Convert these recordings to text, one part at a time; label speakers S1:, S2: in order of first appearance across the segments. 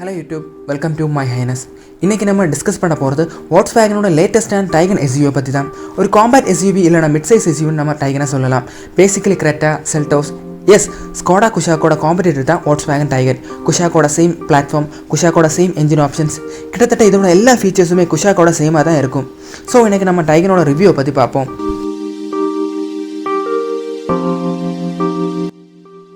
S1: Hello YouTube, welcome to my highness. இன்னைக்கு நம்ம discuss பண்ண போகிறது Volkswagenோட லேட்டஸ்டான டைகன் SUV பற்றி தான். ஒரு காம்பேக்ட் SUV இல்லைனா மிட் சைஸ் SUV நம்ம டைகனை சொல்லலாம். பேசிக்கலி கிரெட்டா, செல்டோஸ், எஸ் ஸ்கோடா குஷாக்கோட காம்படிட்டர் தான் Volkswagen டைகன். குஷாக்கோட சேம் பிளாட்ஃபார்ம், குஷாக்கோட சேம் என்ஜின் ஆப்ஷன்ஸ், கிட்டத்தட்ட இதோட எல்லா ஃபீச்சர்ஸுமே குஷாக்கோட சேமாக தான் இருக்கும். ஸோ இன்றைக்கி நம்ம டைகனோட ரிவ்யூவை பற்றி பார்ப்போம்.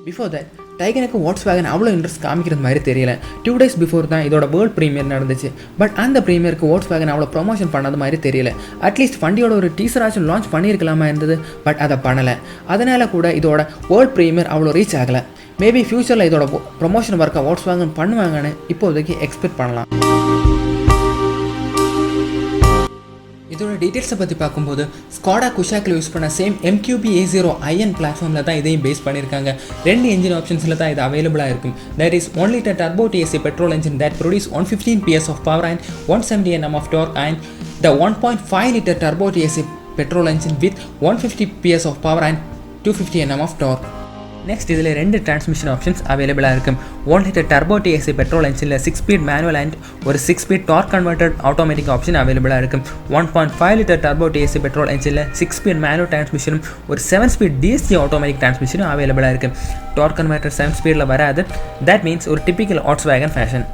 S1: பிஃபோர் தட் டைகனுக்கு Volkswagen அவ்வளோ இன்ட்ரெஸ்ட் காமிக்கிறது மாதிரி தெரியல. 2 days பிஃபோர் தான் இதோட வேர்ல்ட் ப்ரீமியர் நடந்துச்சு. பட் அந்த ப்ரீமியருக்கு Volkswagen அவ்வளோ ப்ரொமோஷன் பண்ணது மாதிரி தெரியல. அட்லீஸ்ட் வண்டியோட ஒரு டீசராச்சும் லான்ச் பண்ணியிருக்கலாமா இருந்தது, பட் அதை பண்ணலை. அதனால் கூட இதோட வேர்ல்ட் ப்ரீமியர் அவ்வளோ ரீச் ஆகலை. மேபி ஃப்யூச்சரில் இதோட ப்ரொமோஷன் ஒர்க்கை Volkswagen பண்ணுவாங்கன்னு இப்போதைக்கு எக்ஸ்பெக்ட் பண்ணலாம். இதோட டீட்டெயில்ஸை பற்றி பார்க்கும்போது ஸ்கோடா குஷாக்கில் யூஸ் பண்ண சேம் MQB-A0iN பிளாட்ஃபார்மில் தான் இதையும் பேஸ் பண்ணியிருக்காங்க. 2 என்ஜின் ஆப்ஷன்ஸில் தான் இது அவைலபிளாக இருக்கும். That is 1 liter turbo TSI petrol engine that produce 115 PS of power and 170 Nm of torque, and the 1.5 liter turbo TSI petrol engine with 150 PS of power and 250 Nm of torque. Next இதில் 2 transmission options அவைலபிளாக இருக்கும். 1 liter turbo TSI petrol என்ஜினில் 6 speed manual and ஒரு 6 speed torque converted automatic option அவைலபிளாக இருக்கும். 1.5 liter turbo TSI petrol என்ஜினில் 6 speed manual டிரான்ஸ்மிஷனும் ஒரு 7 speed DSG ஆட்டோமேட்டிக் டிரான்ஸ்மிஷனும் அவைலபிளாக இருக்கும். டார்க் கன்வெர்ட்டர் 7 speedல வராது. தட் மீன்ஸ் ஒரு டிப்பிக்கல் Volkswagen ஃபேஷன்.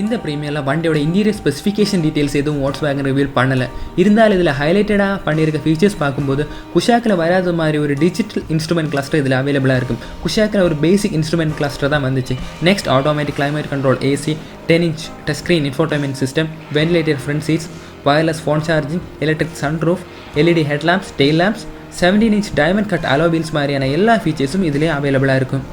S1: இந்த ப்ரீமியரில் வண்டியோட இன்டீரியர் ஸ்பெசிஃபிகேஷன் டீட்டெயில்ஸ் எதுவும் Volkswagen ரிவீல் பண்ணலை. இருந்தாலும் இதில் ஹைலைட்டடாக பண்ணியிருக்க ஃபீச்சர்ஸ் பார்க்கும்போது குஷாக்கில் வராத மாதிரி ஒரு டிஜிட்டல் இன்ஸ்ட்ருமெண்ட் கிளஸ்டர் இதில் அவைலபிளாக இருக்கும். குஷாக்கில் ஒரு பேசிக் இன்ஸ்ட்ருமெண்ட் கிளஸ்டர் தான் வந்துச்சு. Next automatic climate control, AC, 10-inch touch screen infotainment system, ventilated front seats, wireless phone charging, electric sunroof, LED headlamps, tail lamps, 17-inch diamond cut alloy wheels மாதிரியான எல்லா ஃபீச்சர்ஸும் இதிலே அவைலபிளாக இருக்கும்.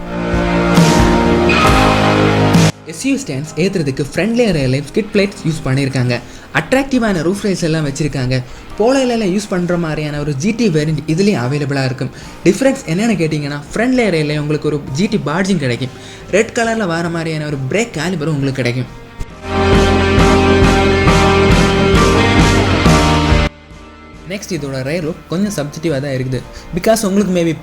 S1: SUV ஸ்டாண்ட்ஸ் ஏற்றுறதுக்கு front layer line skid plates use பண்ணியிருக்காங்க. அட்ராக்டிவான roof rails எல்லாம் வச்சுருக்காங்க. போலையில யூஸ் பண்ணுற மாதிரியான ஒரு GT வேரியண்ட் இதுலேயும் அவைலபிளாக இருக்கும். டிஃப்ரென்ஸ் என்னென்னு கேட்டிங்கன்னா, ஃப்ரண்ட் லேயரில் உங்களுக்கு ஒரு GT பார்ஜிங் கிடைக்கும். ரெட் கலரில் வர மாதிரியான ஒரு பிரேக் காலிபரும் உங்களுக்கு கிடைக்கும். நெக்ஸ்ட் இதோட ரேர் லுக் கொஞ்சம் சப்ஜெக்டிவாக தான் இருக்குது. பிகாஸ் உங்களுக்கு மேபி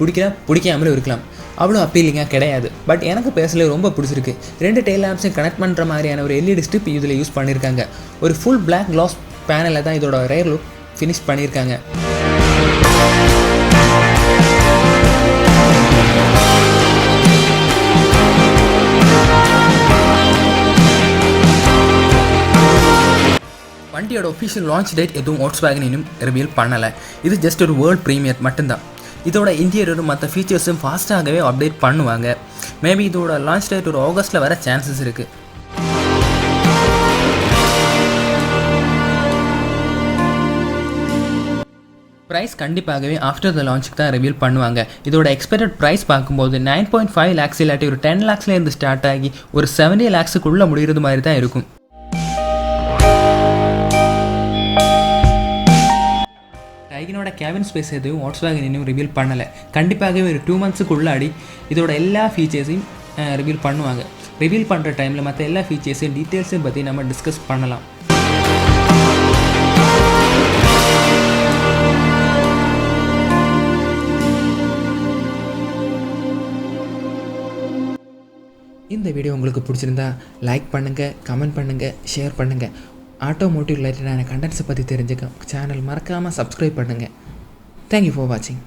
S1: பிடிக்காமலும் இருக்கலாம். அவ்வளோ அப்பீலிங்காக கிடையாது. பட் எனக்கு பேசல ரொம்ப பிடிச்சிருக்கு. 2 டெயில் லேம்ப்ஸையும் கனெக்ட் பண்ணுற மாதிரியான ஒரு LED ஸ்ட்ரிப் இதில் யூஸ் பண்ணியிருக்காங்க. ஒரு ஃபுல் பிளாக் கிளாஸ் பேனலில் தான் இதோட ரேர் லுக் ஃபினிஷ் பண்ணியிருக்காங்க. வண்டியோட ஒஃபிஷியல் லான்ச் டேட் எதுவும் Volkswagen இன்னும் ரிவீல் பண்ணலை. இது ஜஸ்ட் ஒரு வேர்ல்ட் ப்ரீமியர் மட்டும்தான். இதோட இன்டீரியரும் மற்ற ஃபீச்சர்ஸும் ஃபாஸ்ட்டாகவே அப்டேட் பண்ணுவாங்க. மேபி இதோட லான்ச் டேட் ஒரு ஆகஸ்ட்டில் வர சான்சஸ் இருக்குது. ப்ரைஸ் கண்டிப்பாகவே ஆஃப்டர் த லான்ச்சுக்கு தான் ரிவீல் பண்ணுவாங்க. இதோட எக்ஸ்பெக்டட் ப்ரைஸ் பார்க்கும்போது 9.5 lakhs இல்லாட்டி ஒரு 10 lakhsலேருந்து ஸ்டார்ட் ஆகி ஒரு 70 lakhsக்குள்ளே முடிகிறது மாதிரி தான் இருக்கும். டைகனோட கேபின் ஸ்பேஸ் எதுவும் Volkswagen இன்னும் ரிவீல் பண்ணலை. கண்டிப்பாகவே ஒரு 2 monthsக்குள்ளாடி இதோட எல்லா ஃபீச்சர்ஸையும் ரிவீல் பண்ணுவாங்க. ரிவீல் பண்ணுற டைமில் மற்ற எல்லா ஃபீச்சர்ஸையும் டீட்டெயில்ஸையும் பற்றி நம்ம டிஸ்கஸ் பண்ணலாம். இந்த வீடியோ உங்களுக்கு பிடிச்சிருந்தா லைக் பண்ணுங்கள், கமெண்ட் பண்ணுங்கள், ஷேர் பண்ணுங்கள். ஆட்டோமோட்டிவ் ரிலேட்டடான கண்டென்ட்ஸை பற்றி தெரிஞ்சுக்க சேனல் மறக்காமல் சப்ஸ்கிரைப் பண்ணுங்கள். தேங்க்யூ ஃபார் வாட்சிங்.